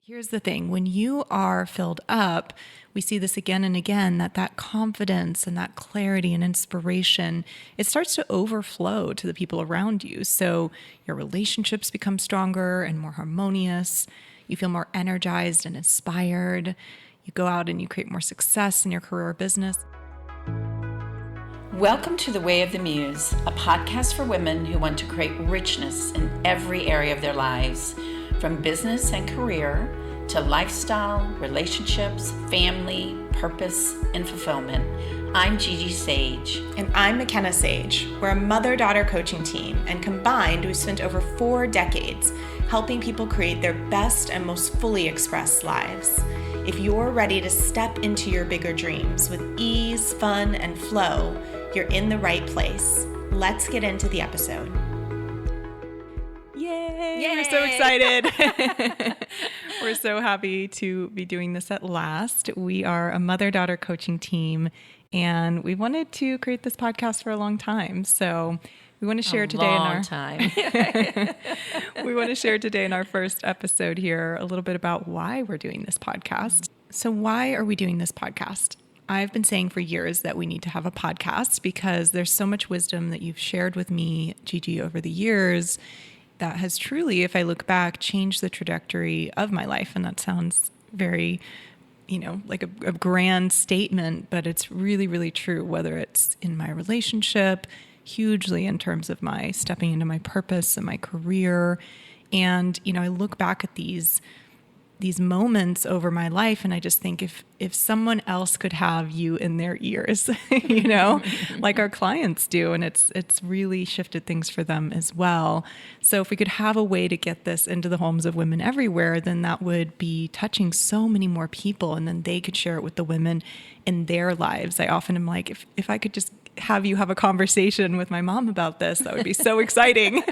Here's the thing. When you are filled up, we see this again and again, that confidence and that clarity and inspiration, it starts to overflow to the people around you. So your relationships become stronger and more harmonious. You feel more energized and inspired. You go out and you create more success in your career or business. Welcome to The Way of the Muse, a podcast for women who want to create richness in every area of their lives, from business and career to lifestyle, relationships, family, purpose, and fulfillment. I'm Gigi Sage. And I'm Makena Sage. We're a mother-daughter coaching team, and combined, we've spent over 4 decades helping people create their best and most fully expressed lives. If you're ready to step into your bigger dreams with ease, fun, and flow, you're in the right place. Let's get into the episode. Yay! We're so excited. We're so happy to be doing this at last. We are a mother-daughter coaching team, and we wanted to create this podcast for a long time. So we want to share we want to share today in our first episode here a little bit about why we're doing this podcast. So why are we doing this podcast? I've been saying for years that we need to have a podcast because there's so much wisdom that you've shared with me, Gigi, over the years that has truly, if I look back, changed the trajectory of my life. And that sounds very, like a grand statement, but it's really, really true, whether it's in my relationship, hugely in terms of my stepping into my purpose and my career. And, I look back at these moments over my life, and I just think if someone else could have you in their ears, like our clients do, and it's really shifted things for them as well. So if we could have a way to get this into the homes of women everywhere, then that would be touching so many more people, and then they could share it with the women in their lives. I often am like, if I could just have you have a conversation with my mom about this, that would be so exciting.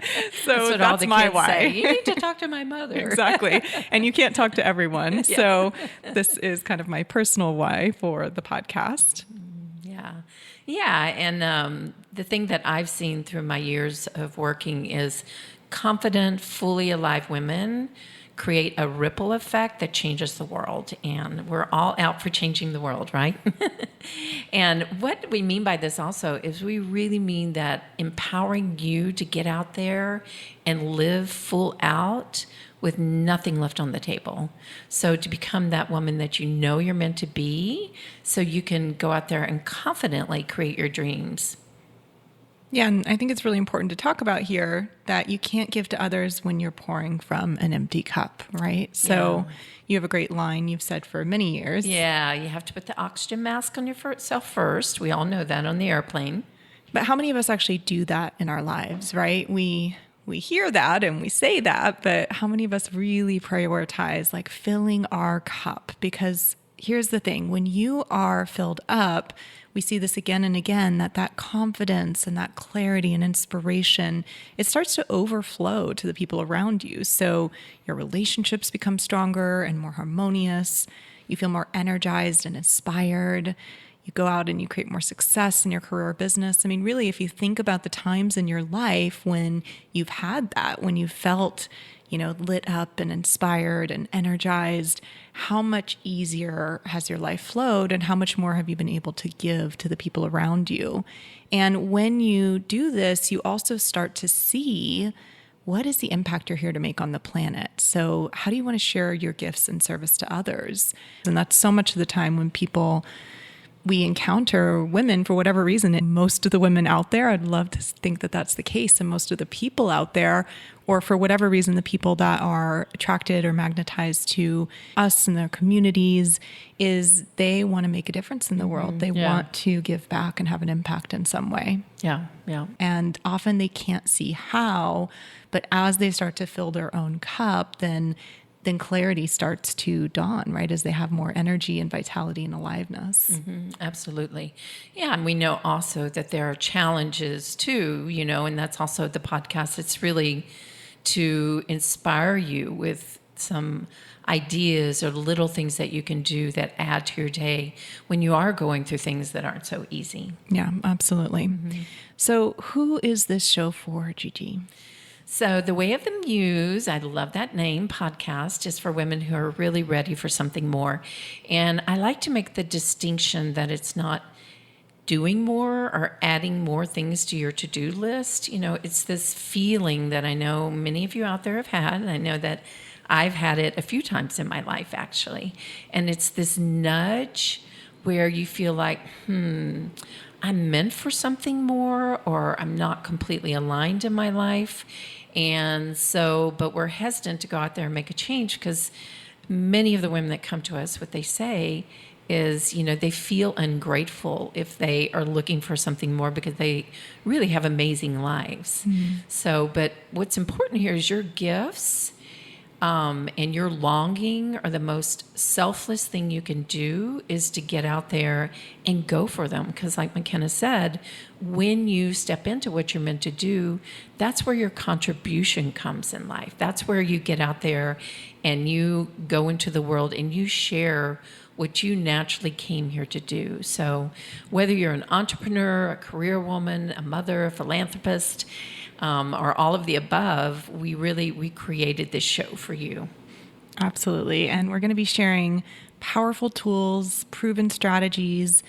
So that's my why. Say. You need to talk to my mother. Exactly. And you can't talk to everyone. Yeah. So this is kind of my personal why for the podcast. Yeah. And the thing that I've seen through my years of working is confident, fully alive women create a ripple effect that changes the world. And we're all out for changing the world, right? And what we mean by this also is we really mean that empowering you to get out there and live full out with nothing left on the table. So to become that woman that you know you're meant to be, so you can go out there and confidently create your dreams. Yeah, and I think it's really important to talk about here that you can't give to others when you're pouring from an empty cup, right? So you have a great line you've said for many years. Yeah, you have to put the oxygen mask on yourself first. We all know that on the airplane. But how many of us actually do that in our lives, right? We hear that and we say that, but how many of us really prioritize like filling our cup? Because here's the thing, when you are filled up, we see this again and again, that confidence and that clarity and inspiration, it starts to overflow to the people around you. So your relationships become stronger and more harmonious. You feel more energized and inspired. You go out and you create more success in your career or business. I mean, really, if you think about the times in your life when you've had that, when you felt lit up and inspired and energized, how much easier has your life flowed and how much more have you been able to give to the people around you? And when you do this, you also start to see what is the impact you're here to make on the planet. So how do you want to share your gifts and service to others? And that's so much of the time when we encounter women for whatever reason, and most of the women out there, I'd love to think that that's the case, and most of the people out there, or for whatever reason, the people that are attracted or magnetized to us and their communities, is they want to make a difference in the world. They want to give back and have an impact in some way. Yeah. And often they can't see how, but as they start to fill their own cup, then clarity starts to dawn, right? As they have more energy and vitality and aliveness. Mm-hmm, absolutely. Yeah. And we know also that there are challenges too, and that's also the podcast. It's really to inspire you with some ideas or little things that you can do that add to your day when you are going through things that aren't so easy. Yeah, absolutely. Mm-hmm. So who is this show for, Gigi? So the Way of the Muse, I love that name, podcast, is for women who are really ready for something more. And I like to make the distinction that it's not doing more or adding more things to your to-do list. It's this feeling that I know many of you out there have had, and I know that I've had it a few times in my life, actually. And it's this nudge where you feel like, I'm meant for something more, or I'm not completely aligned in my life. And so, but we're hesitant to go out there and make a change because many of the women that come to us, what they say is, they feel ungrateful if they are looking for something more because they really have amazing lives. So, but what's important here is your gifts and your longing, or the most selfless thing you can do is to get out there and go for them. Because like Makena said, when you step into what you're meant to do, that's where your contribution comes in life. That's where you get out there and you go into the world and you share what you naturally came here to do. So whether you're an entrepreneur, a career woman, a mother, a philanthropist, or all of the above, we created this show for you. Absolutely. And we're going to be sharing powerful tools, proven strategies,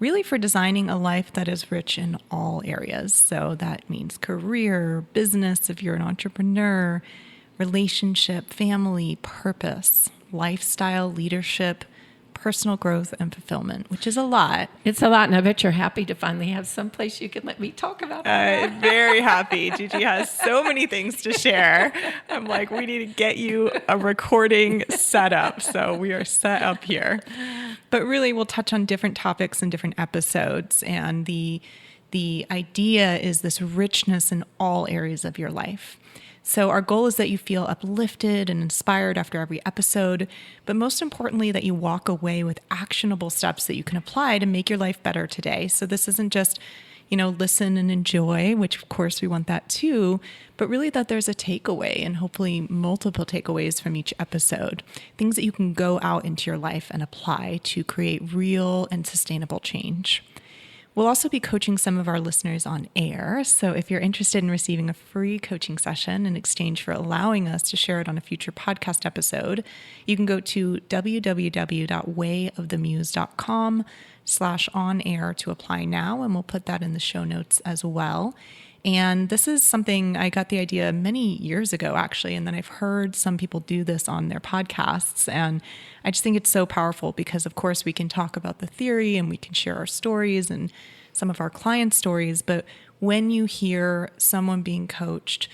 really for designing a life that is rich in all areas. So that means career, business, if you're an entrepreneur, relationship, family, purpose, lifestyle, leadership, personal growth, and fulfillment, which is a lot. It's a lot, and I bet you're happy to finally have someplace you can let me talk about it. Very happy. Gigi has so many things to share. I'm like, we need to get you a recording set up. So we are set up here. But really, we'll touch on different topics in different episodes. And the idea is this richness in all areas of your life. So our goal is that you feel uplifted and inspired after every episode, but most importantly, that you walk away with actionable steps that you can apply to make your life better today. So this isn't just, listen and enjoy, which of course we want that too, but really that there's a takeaway and hopefully multiple takeaways from each episode, things that you can go out into your life and apply to create real and sustainable change. We'll also be coaching some of our listeners on air. So if you're interested in receiving a free coaching session in exchange for allowing us to share it on a future podcast episode, you can go to www.wayofthemuse.com/on-air to apply now. And we'll put that in the show notes as well. And this is something I got the idea many years ago, actually. And then I've heard some people do this on their podcasts. And I just think it's so powerful because, of course, we can talk about the theory and we can share our stories and some of our clients' stories. But when you hear someone being coached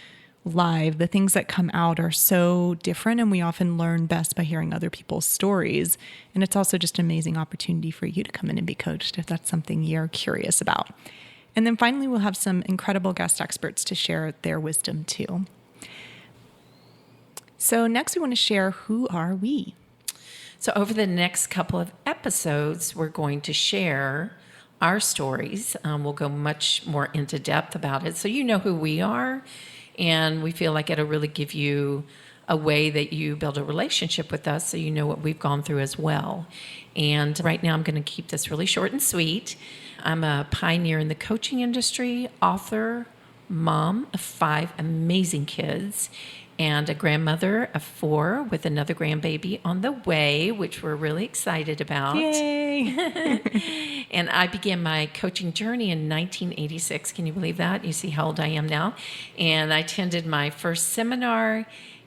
live, the things that come out are so different. And we often learn best by hearing other people's stories. And it's also just an amazing opportunity for you to come in and be coached if that's something you're curious about. And then finally, we'll have some incredible guest experts to share their wisdom too. So next, we want to share, who are we? So over the next couple of episodes, we're going to share our stories. We'll go much more into depth about it, so you know who we are. And we feel like it'll really give you a way that you build a relationship with us so you know what we've gone through as well. And right now, I'm going to keep this really short and sweet. I'm a pioneer in the coaching industry, author, mom of 5 amazing kids, and a grandmother of 4 with another grandbaby on the way, which we're really excited about. Yay! And I began my coaching journey in 1986. Can you believe that? You see how old I am now. And I attended my first seminar.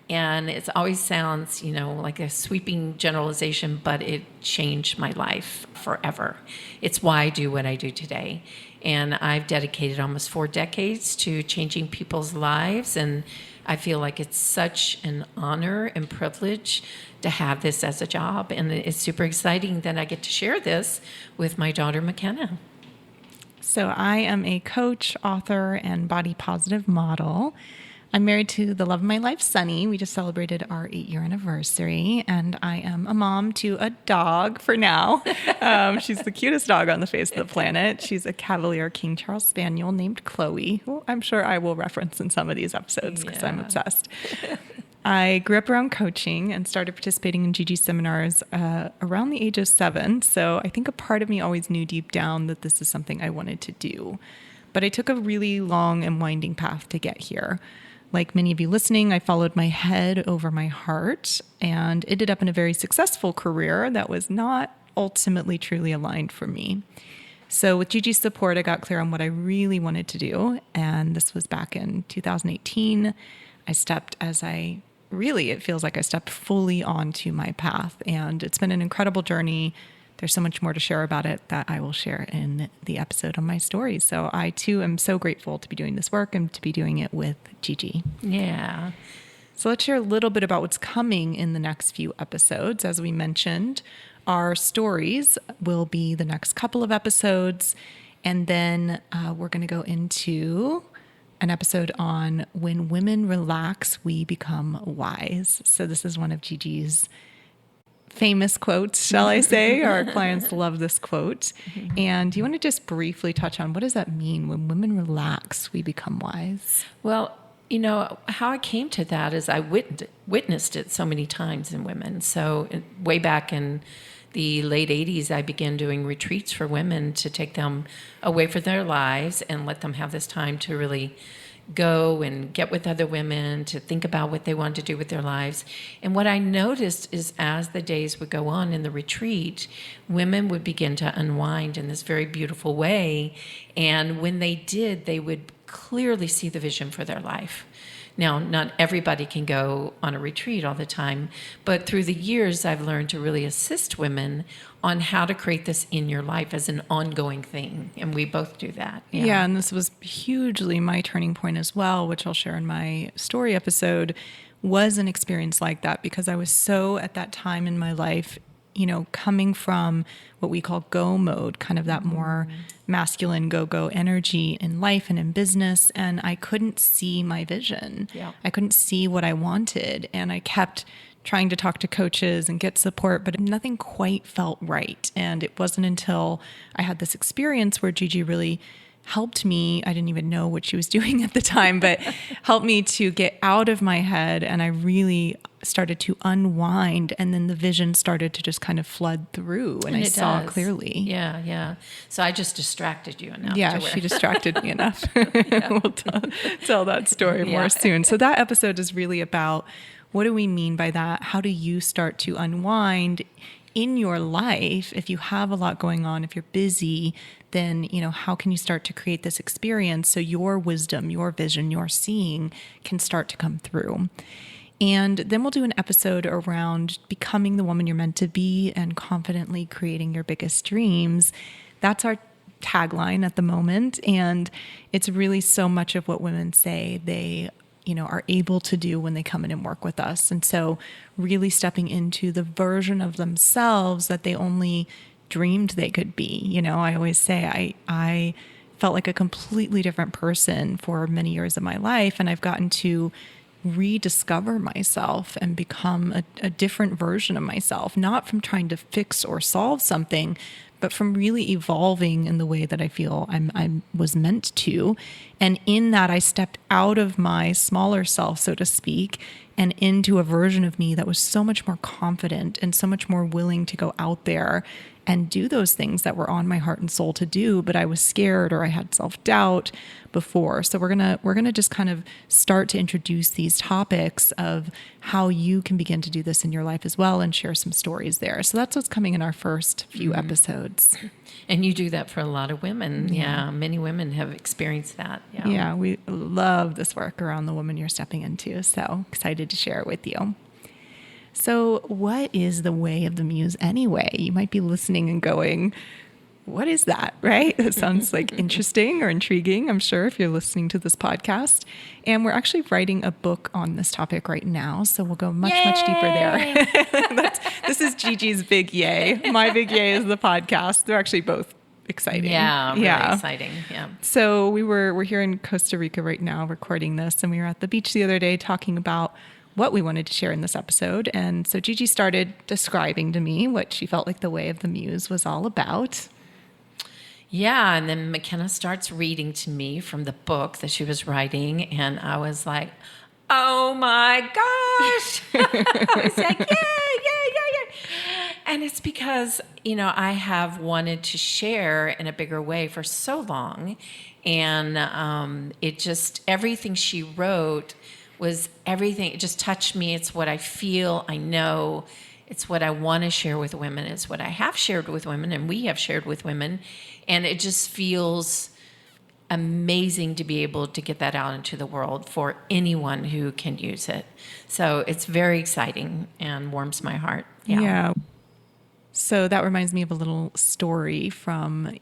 And it always sounds, like a sweeping generalization, but it changed my life forever. It's why I do what I do today. And I've dedicated almost 4 decades to changing people's lives. And I feel like it's such an honor and privilege to have this as a job. And it's super exciting that I get to share this with my daughter, Makena. So I am a coach, author, and body positive model. I'm married to the love of my life, Sunny. We just celebrated our 8-year anniversary, and I am a mom to a dog for now. She's the cutest dog on the face of the planet. She's a Cavalier King Charles Spaniel named Chloe, who I'm sure I will reference in some of these episodes because I'm obsessed. I grew up around coaching and started participating in Gigi seminars around the age of 7. So I think a part of me always knew deep down that this is something I wanted to do. But I took a really long and winding path to get here. like many of you listening, I followed my head over my heart and ended up in a very successful career that was not ultimately truly aligned for me. So with Gigi's support, I got clear on what I really wanted to do. And this was back in 2018. It feels like I stepped fully onto my path. And it's been an incredible journey. There's so much more to share about it that I will share in the episode on my story. So I too am so grateful to be doing this work and to be doing it with Gigi. Yeah. So let's share a little bit about what's coming in the next few episodes. As we mentioned, our stories will be the next couple of episodes. And then we're going to go into an episode on when women relax, we become wise. So this is one of Gigi's famous quotes, shall I say? Our clients love this quote. And do you want to just briefly touch on what does that mean? When women relax, we become wise? Well, how I came to that is I witnessed it so many times in women. So way back in the late 80s, I began doing retreats for women to take them away from their lives and let them have this time to really go and get with other women, to think about what they wanted to do with their lives. And what I noticed is as the days would go on in the retreat, women would begin to unwind in this very beautiful way. And when they did, they would clearly see the vision for their life. Now, not everybody can go on a retreat all the time, but through the years, I've learned to really assist women on how to create this in your life as an ongoing thing. And we both do that. Yeah, and this was hugely my turning point as well, which I'll share in my story episode, was an experience like that because I was so at that time in my life, coming from what we call go mode, kind of that more masculine go energy in life and in business. And I couldn't see my vision. Yeah. I couldn't see what I wanted. And I kept trying to talk to coaches and get support, but nothing quite felt right. And it wasn't until I had this experience where Gigi really helped me. I didn't even know what she was doing at the time, but helped me to get out of my head. And I really started to unwind. And then the vision started to just kind of flood through and I saw it clearly. Yeah. So I just distracted you enough. Yeah, she distracted me enough. We'll tell that story more soon. So that episode is really about what do we mean by that? How do you start to unwind in your life? If you have a lot going on, if you're busy, then, how can you start to create this experience so your wisdom, your vision, your seeing can start to come through? And then we'll do an episode around becoming the woman you're meant to be and confidently creating your biggest dreams. That's our tagline at the moment. And it's really so much of what women say they are able to do when they come in and work with us. And so really stepping into the version of themselves that they only dreamed they could be. I always say I felt like a completely different person for many years of my life. And I've gotten to rediscover myself and become a different version of myself, not from trying to fix or solve something, but from really evolving in the way that I feel I was meant to. And in that, I stepped out of my smaller self, so to speak, and into a version of me that was so much more confident and so much more willing to go out there and do those things that were on my heart and soul to do, but I was scared or I had self-doubt before. So we're gonna just kind of start to introduce these topics of how you can begin to do this in your life as well and share some stories there. So that's what's coming in our first few episodes. And you do that for a lot of women. Yeah, many women have experienced that. Yeah, we love this work around the woman you're stepping into. So excited to share it with you. So what is the way of the muse anyway? You might be listening and going, what is that, right? That sounds like interesting or intriguing, I'm sure, if you're listening to this podcast. And we're actually writing a book on this topic right now, so we'll go much deeper there. This is Gigi's big yay. My big yay is the podcast. They're actually both exciting. Yeah, really exciting. Yeah. So we're here in Costa Rica right now recording this, and we were at the beach the other day talking about what we wanted to share in this episode. And so Gigi started describing to me what she felt like the way of the muse was all about. Yeah, and then Makena starts reading to me from the book that she was writing, and I was like, oh my gosh. I was like, yeah. And it's because, I have wanted to share in a bigger way for so long. And it just, everything she wrote was everything. It just touched me. It's what I feel. I know. It's what I want to share with women. It's what I have shared with women, and we have shared with women. And it just feels amazing to be able to get that out into the world for anyone who can use it. So it's very exciting and warms my heart. Yeah. So that reminds me of a little story from,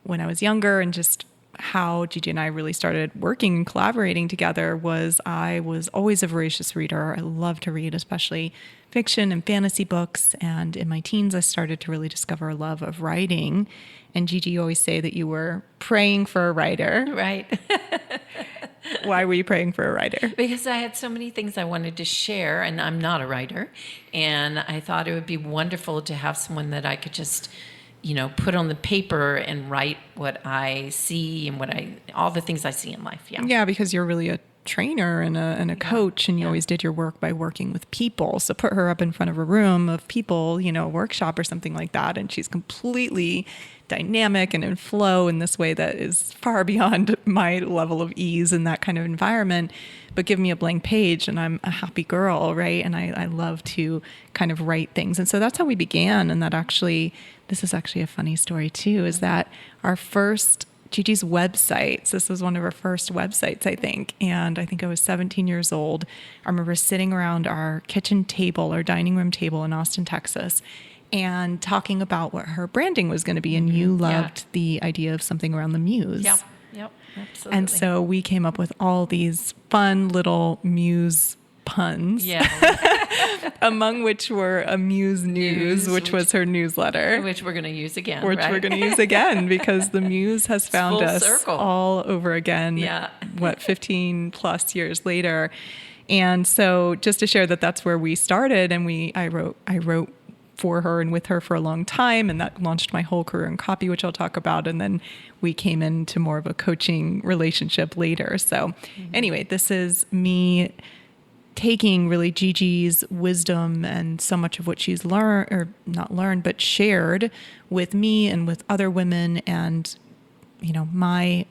when I was younger, and just how Gigi and I really started working and collaborating together. I was always a voracious reader. I love to read, especially fiction and fantasy books. And in my teens, I started to really discover a love of writing. And Gigi, you always say that you were praying for a writer. Right. Why were you praying for a writer? Because I had so many things I wanted to share, and I'm not a writer. And I thought it would be wonderful to have someone that I could just, put on the paper and write what I see and all the things I see in life. Yeah. Yeah, because you're really a trainer and a coach, and you always did your work by working with people. So put her up in front of a room of people, a workshop or something like that, and she's completely dynamic and in flow in this way that is far beyond my level of ease in that kind of environment. But give me a blank page and I'm a happy girl, right? And I love to kind of write things. And so that's how we began. And this is actually a funny story too, is that our first Gigi's websites. This was one of our first websites, I think. And I think I was 17 years old. I remember sitting around our kitchen table or dining room table in Austin, Texas, and talking about what her branding was going to be. And you loved the idea of something around the Muse. Yep, absolutely. And so we came up with all these fun little Muse puns. Yeah. Among which were a Muse News, which was her newsletter. Which we're going to use again, Which we're going to use again, because the Muse has found full us circle. All over again, 15 plus years later. And so just to share that's where we started, and I wrote for her and with her for a long time, and that launched my whole career in copy, which I'll talk about. And then we came into more of a coaching relationship later. So anyway, this is me taking really Gigi's wisdom and so much of what she's but shared with me and with other women, and my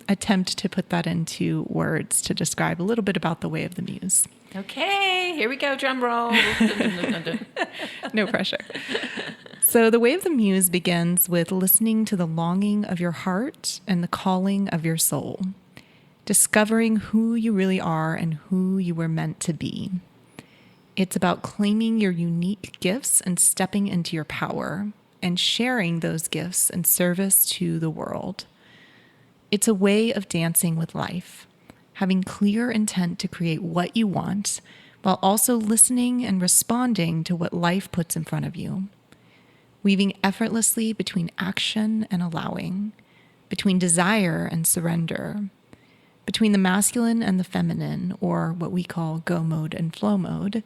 attempt to put that into words to describe a little bit about the way of the Muse. Okay, here we go, drum roll. No pressure. So the way of the Muse begins with listening to the longing of your heart and the calling of your soul, discovering who you really are and who you were meant to be. It's about claiming your unique gifts and stepping into your power and sharing those gifts in service to the world. It's a way of dancing with life, having clear intent to create what you want, while also listening and responding to what life puts in front of you, weaving effortlessly between action and allowing, between desire and surrender, between the masculine and the feminine, or what we call go mode and flow mode,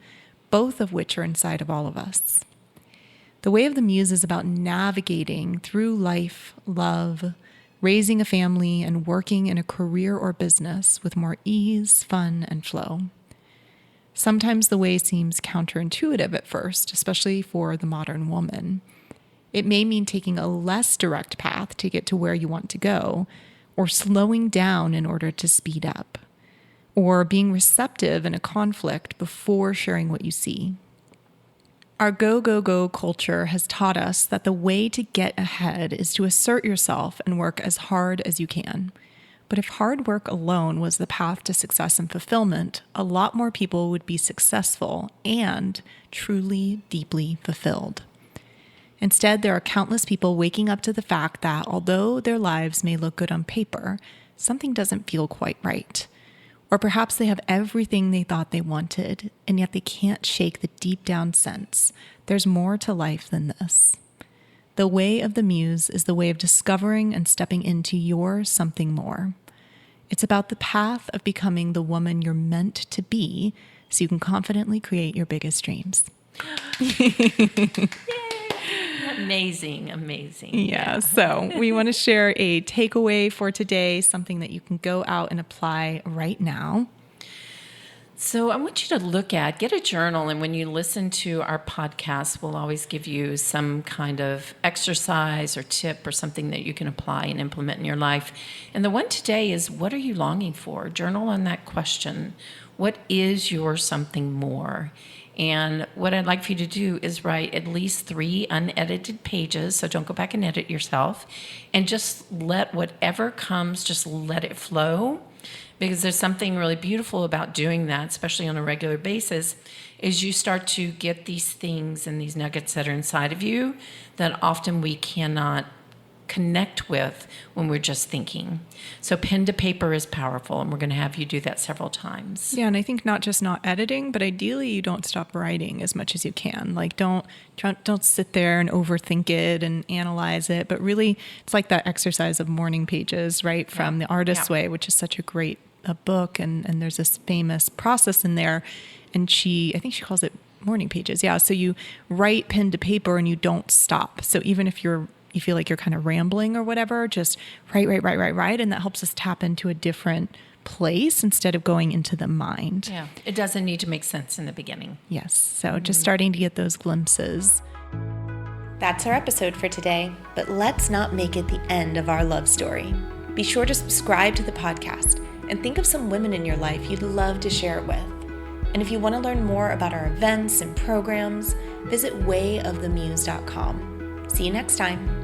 both of which are inside of all of us. The way of the Muse is about navigating through life, love, raising a family, and working in a career or business with more ease, fun, and flow. Sometimes the way seems counterintuitive at first, especially for the modern woman. It may mean taking a less direct path to get to where you want to go, or slowing down in order to speed up, or being receptive in a conflict before sharing what you see. Our go, go, go culture has taught us that the way to get ahead is to assert yourself and work as hard as you can. But if hard work alone was the path to success and fulfillment, a lot more people would be successful and truly, deeply fulfilled. Instead, there are countless people waking up to the fact that although their lives may look good on paper, something doesn't feel quite right. Or perhaps they have everything they thought they wanted, and yet they can't shake the deep down sense there's more to life than this. The way of the Muse is the way of discovering and stepping into your something more. It's about the path of becoming the woman you're meant to be so you can confidently create your biggest dreams. Amazing. Yeah, so we want to share a takeaway for today, something that you can go out and apply right now. So I want you to get a journal, and when you listen to our podcast, we'll always give you some kind of exercise or tip or something that you can apply and implement in your life. And the one today is, what are you longing for? Journal on that question. What is your something more? And what I'd like for you to do is write at least 3 unedited pages, so don't go back and edit yourself, and just let whatever comes, just let it flow, because there's something really beautiful about doing that, especially on a regular basis, is you start to get these things and these nuggets that are inside of you that often we cannot connect with when we're just thinking. So pen to paper is powerful, and we're going to have you do that several times. Yeah, and I think not just not editing, but ideally you don't stop writing as much as you can. Like don't sit there and overthink it and analyze it, but really it's like that exercise of morning pages, right? From The Artist's Way, which is such a great book, and there's this famous process in there, and I think she calls it morning pages. Yeah, so you write pen to paper and you don't stop. So even if you feel like you're kind of rambling or whatever, just write. And that helps us tap into a different place instead of going into the mind. Yeah. It doesn't need to make sense in the beginning. Yes. So just starting to get those glimpses. That's our episode for today, but let's not make it the end of our love story. Be sure to subscribe to the podcast and think of some women in your life you'd love to share it with. And if you want to learn more about our events and programs, visit wayofthemuse.com. See you next time.